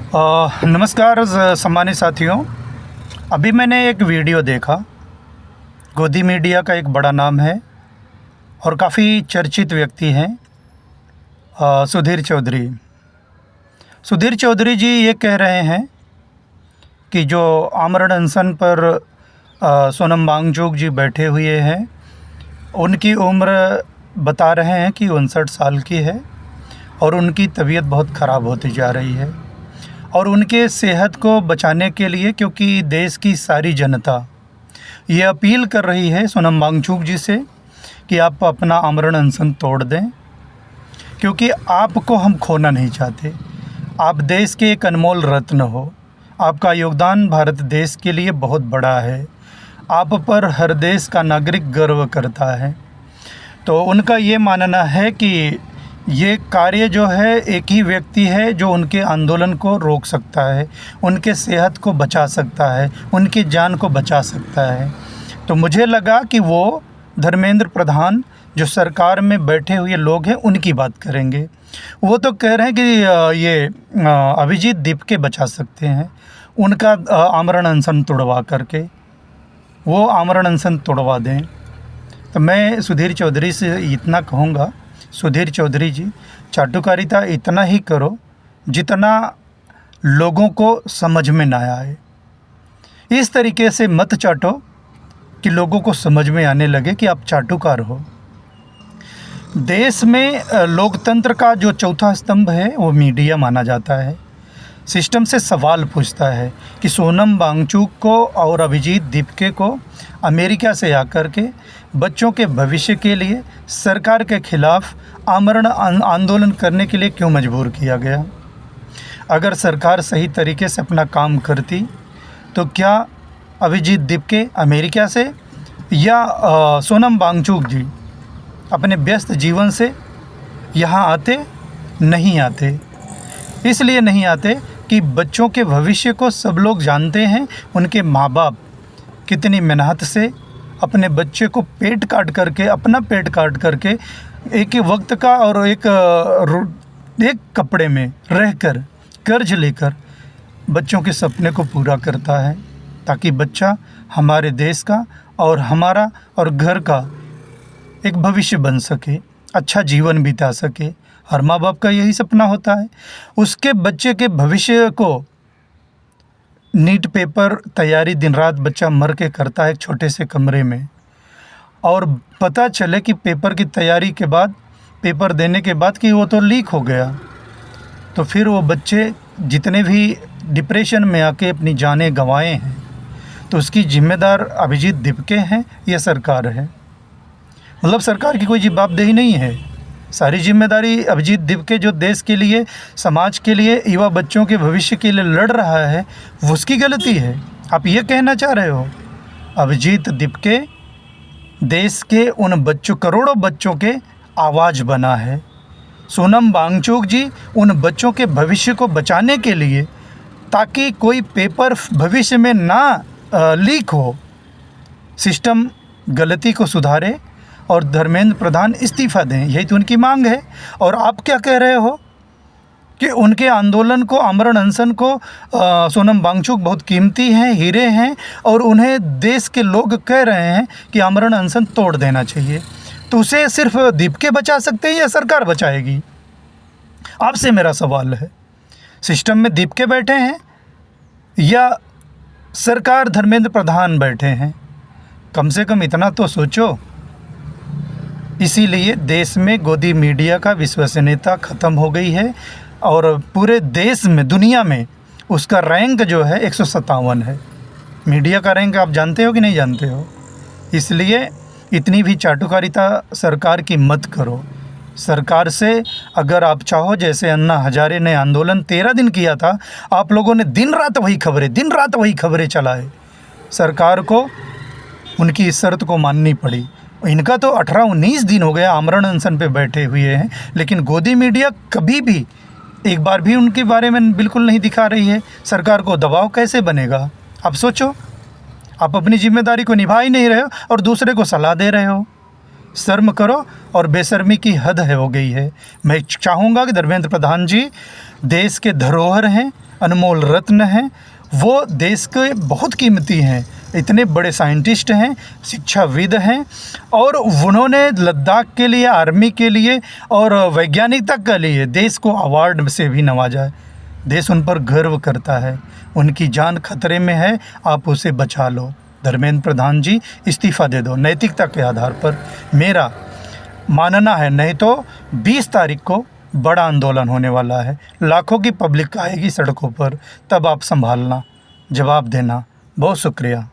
नमस्कार सम्मानित साथियों। अभी मैंने एक वीडियो देखा। गोदी मीडिया का एक बड़ा नाम है और काफ़ी चर्चित व्यक्ति हैं सुधीर चौधरी। सुधीर चौधरी जी ये कह रहे हैं कि जो आमरण अनशन पर सोनम वांगचुक जी बैठे हुए हैं, उनकी उम्र बता रहे हैं कि 59 साल की है और उनकी तबीयत बहुत ख़राब होती जा रही है और उनके सेहत को बचाने के लिए, क्योंकि देश की सारी जनता ये अपील कर रही है सोनम वांगचुक जी से कि आप अपना आमरण अनशन तोड़ दें, क्योंकि आपको हम खोना नहीं चाहते। आप देश के एक अनमोल रत्न हो। आपका योगदान भारत देश के लिए बहुत बड़ा है। आप पर हर देश का नागरिक गर्व करता है। तो उनका ये मानना है कि ये कार्य जो है एक ही व्यक्ति है जो उनके आंदोलन को रोक सकता है, उनके सेहत को बचा सकता है, उनकी जान को बचा सकता है। तो मुझे लगा कि वो धर्मेंद्र प्रधान जो सरकार में बैठे हुए लोग हैं उनकी बात करेंगे। वो तो कह रहे हैं कि ये अभिजीत दीपके बचा सकते हैं, उनका आमरण अनशन तोड़वा करके वो आमरण अनशन तोड़वा दें। तो मैं सुधीर चौधरी से इतना कहूँगा, सुधीर चौधरी जी, चाटुकारिता इतना ही करो जितना लोगों को समझ में ना आए। इस तरीके से मत चाटो कि लोगों को समझ में आने लगे कि आप चाटुकार हो। देश में लोकतंत्र का जो चौथा स्तंभ है वो मीडिया माना जाता है। सिस्टम से सवाल पूछता है कि सोनम वांगचुक को और अभिजीत दीपके को अमेरिका से आकर के बच्चों के भविष्य के लिए सरकार के खिलाफ आमरण आंदोलन करने के लिए क्यों मजबूर किया गया। अगर सरकार सही तरीके से अपना काम करती तो क्या अभिजीत दीपके अमेरिका से या सोनम वांगचुक जी अपने व्यस्त जीवन से यहाँ आते? नहीं आते। इसलिए नहीं आते कि बच्चों के भविष्य को सब लोग जानते हैं। उनके माँ बाप कितनी मेहनत से अपने बच्चे को पेट काट करके, अपना पेट काट करके एक ही वक्त का और एक कपड़े में रहकर कर्ज लेकर बच्चों के सपने को पूरा करता है, ताकि बच्चा हमारे देश का और हमारा और घर का एक भविष्य बन सके, अच्छा जीवन बिता सके। हर माँ बाप का यही सपना होता है। उसके बच्चे के भविष्य को नीट पेपर तैयारी दिन रात बच्चा मर के करता है एक छोटे से कमरे में, और पता चले कि पेपर की तैयारी के बाद, पेपर देने के बाद कि वो तो लीक हो गया, तो फिर वो बच्चे जितने भी डिप्रेशन में आके अपनी जानें गंवाए हैं, तो उसकी जिम्मेदार अभिजीत दीपके हैं या सरकार है? मतलब सरकार की कोई जवाबदेही नहीं है। सारी जिम्मेदारी अभिजीत दीपके जो देश के लिए, समाज के लिए, युवा बच्चों के भविष्य के लिए लड़ रहा है, वो उसकी गलती है। आप ये कहना चाह रहे हो अभिजीत दीपके देश के उन बच्चों, करोड़ों बच्चों के आवाज़ बना है। सोनम वांगचुक जी उन बच्चों के भविष्य को बचाने के लिए, ताकि कोई पेपर भविष्य में ना लीक हो, सिस्टम गलती को सुधारे और धर्मेंद्र प्रधान इस्तीफ़ा दें, यही तो उनकी मांग है। और आप क्या कह रहे हो कि उनके आंदोलन को, आमरण अनशन को सोनम वांगचुक बहुत कीमती हैं, हीरे हैं, और उन्हें देश के लोग कह रहे हैं कि आमरण अनशन तोड़ देना चाहिए। तो उसे सिर्फ दीपके बचा सकते हैं या सरकार बचाएगी? आपसे मेरा सवाल है। सिस्टम में दीपके बैठे हैं या सरकार धर्मेंद्र प्रधान बैठे हैं? कम से कम इतना तो सोचो। इसीलिए देश में गोदी मीडिया का विश्वसनीयता ख़त्म हो गई है और पूरे देश में, दुनिया में उसका रैंक जो है 157 है। मीडिया का रैंक आप जानते हो कि नहीं जानते हो? इसलिए इतनी भी चाटुकारिता सरकार की मत करो। सरकार से अगर आप चाहो, जैसे अन्ना हजारे ने आंदोलन 13 दिन किया था, आप लोगों ने दिन रात वही खबरें चलाए, सरकार को उनकी इस शर्त को माननी पड़ी। इनका तो 18-19 दिन हो गया आमरण अनशन पे बैठे हुए हैं, लेकिन गोदी मीडिया कभी भी एक बार भी उनके बारे में बिल्कुल नहीं दिखा रही है। सरकार को दबाव कैसे बनेगा? आप सोचो, आप अपनी जिम्मेदारी को निभा ही नहीं रहे हो और दूसरे को सलाह दे रहे हो। शर्म करो, और बेशर्मी की हद है हो गई है। मैं चाहूँगा कि धर्मेंद्र प्रधान जी देश के धरोहर हैं, अनमोल रत्न हैं, वो देश के बहुत कीमती हैं, इतने बड़े साइंटिस्ट हैं, शिक्षाविद हैं, और उन्होंने लद्दाख के लिए, आर्मी के लिए और वैज्ञानिकता के लिए देश को अवार्ड से भी नवाजा है। देश उन पर गर्व करता है, उनकी जान खतरे में है, आप उसे बचा लो। धर्मेंद्र प्रधान जी इस्तीफ़ा दे दो नैतिकता के आधार पर, मेरा मानना है। नहीं तो 20 तारीख को बड़ा आंदोलन होने वाला है, लाखों की पब्लिक आएगी सड़कों पर, तब आप संभालना, जवाब देना। बहुत शुक्रिया।